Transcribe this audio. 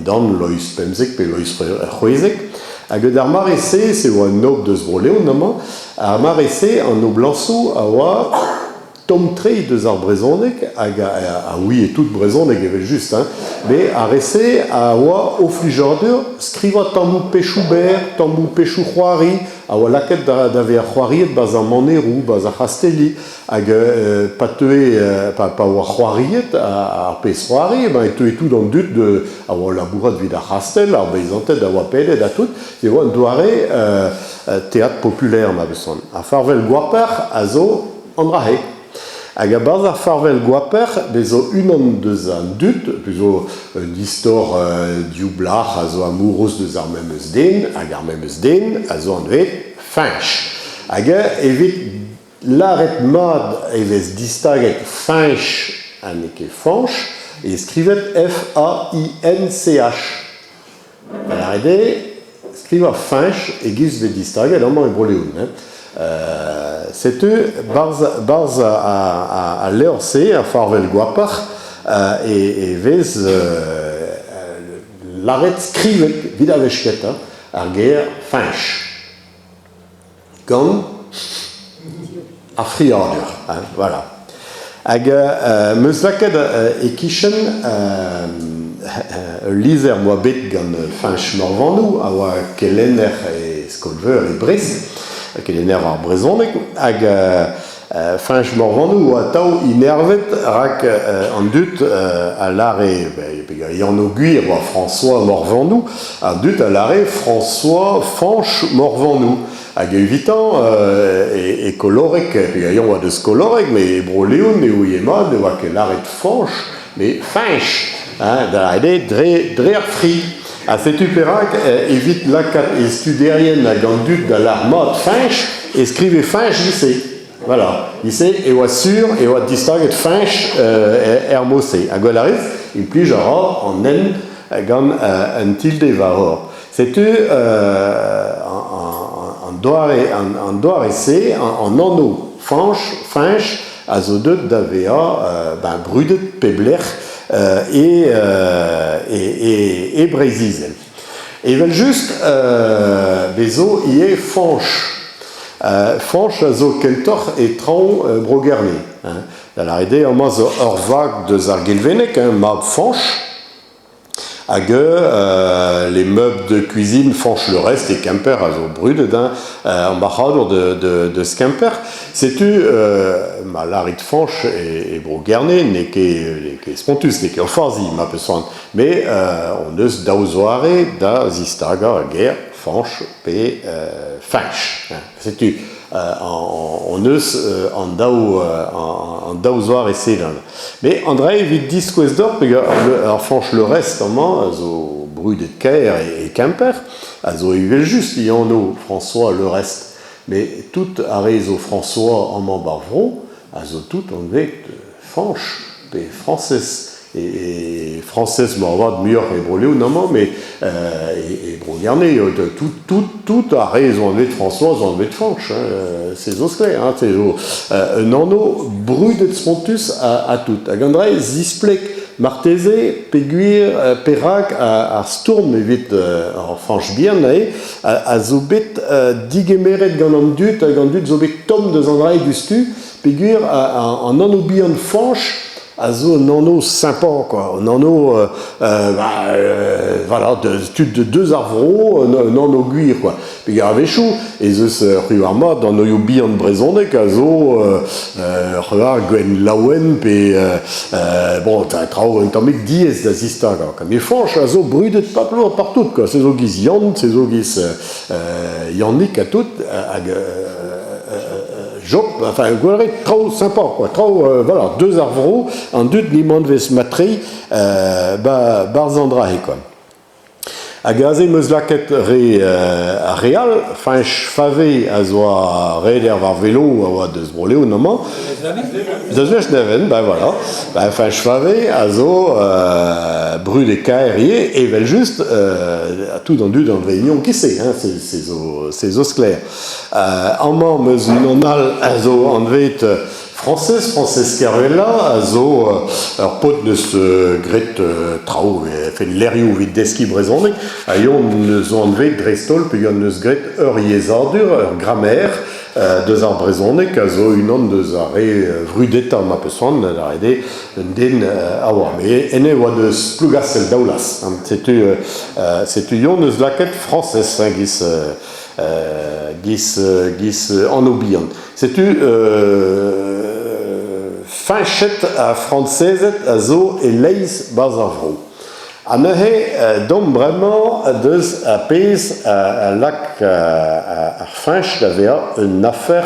indan lois pemzek pe lois choezek. Hag ar marese, se oa nob deus broleo namañ, ar marese an nob lanso a oa tom tre deus ar brezhoneg, hag a oui e tout brezhoneg evel just, mais a rese a oa o flujardur skriva tammou pechou ber, tammou pechou c'hoari, a oa laket da ve ar c'hoariet baz ar manerou, baz ar c'hastelli, hag pa teue, pa oa c'hoariet ar pez c'hoari, e teue tout an dut a oa labourat vid ar c'hastell, ar beizantet a oa pelet a tout, e oa an doare théâtre populaire ma beson. A farvel gwaper a zo an drahe. Hag a baz ar farvel gwaper, bezo unan deus an dut, pezo distor dioublar a zo amouros deus ar memeus den, hag ar memeus den, a zo an vet finch. Hag evit laret mad evez distaget finch an eke fanch, e skrivet F-A-I-N-C-H. Ar ede, skriva finch e giz vet distaget amañ e broleoun. Setu barz a leorse a farvel gwapar e vez laret skrivet vid a vechket ar ger finch. Gant a friardur, voilà. Hag meus laket e kichen lizer moa bet gant finch morvannou a oa kelenner e skolveur e brez, kelenner ar brezhoneg, hag finch morvannou oa tao inervet rak an dut a lare, yann o gwir oa François morvannou, an dut a lare François fanch morvannou. Hag evitant e kolorek, yann oa deus kolorek, me broleoun e oa emad, oa ke laret fanch, me finch, da ede dre ar fri. A setu perak evit lakat e studerien hag an dut da l'armad finch e skrive finch lise. Voilà, lise e oa sur e oa distaget finch er mose. Hag oa lariz, implij a ra an en gant an tilde va hor. Setu an doare se an anno finch a zo deut da vea brudet peblec'h e brezizel. Evel just bezo ie fanch. Fanch a zo kentor e traoù brogerne. Da la ede an zo ur vag deus ar gelvenek, mab fanch, hag les meubles de cuisine fanch le reste et Quimper a zo brudet an bachadour de Quimper. Setu ma larit fanch e brogerne ne ket spontus, ne ket orfarzi ma peusant, mais on eus daouzoare da zistaga a ger fanch pe finch. Setu on eus an daouzoar e sedan. Mais André evit diskouez d'or, ar fanch le reste amañ a zo brudet kaer e Quimper, a zo evel just yann François le reste. Mais tout a rezo François amañ barvro, a zo tout an vet fanch pe francès. Et française morvad muioc'h e broleoù namañ, mais e brogerne, tout a raison an vet François an vet fanch, c'est zo skler, c'est zo un anno brudet spontus a tout. Hag an dra zisplek marteze peguir perak ar stourm evit ar fanch bihan a zo bet digemeret gant an dut, hag an dut zo bet tom deus an dra gustu peguir an anno bihan fanch a zo un anno sympa, quoi. Un anno, voilà, de deux arbres, un anno guir, quoi. Puis il y a Véchou, et zeus ruarma, dans nos bihan brezhoneg, a zo, Gwen Lawen, puis, bon, traoù un tammig diez da zista, quoi. Comme il fanch, a zo brudet partout, quoi. C'est zo giz yann, c'est zo giz yannick à tout, Job, enfin, trop sympa, quoi. Trop, voilà, deux arbres, en deux nimand ves matri, barzandra, quoi. A gaze meus laket re a real, finch fave a zo a reder var velo a oa deus broleo namañ. Deus vech neven, voilà. Finch fave a zo brudet kaerie, evel just a tout an dud an réunion kise, c'est zo skler. Amañ meus nonal a zo an vet Frances Caruela, also pot neus gret trao, fait l'eriou vid deski brezonek, a yon neus an vet drestol, pe yon neus gret yezardur, grammaire, deus ar brezonek, a zo unan deus ar vrudeta ma peusant, ar ede, den a oa. Me ene oa deus plugasel daoulas. Setu yon neus laket Frances, gis an obian. Setu finchet a francezet a zo e leiz baz ar vro. A neuhe dom bremañ deus a pez a lak ar finch da vea un afer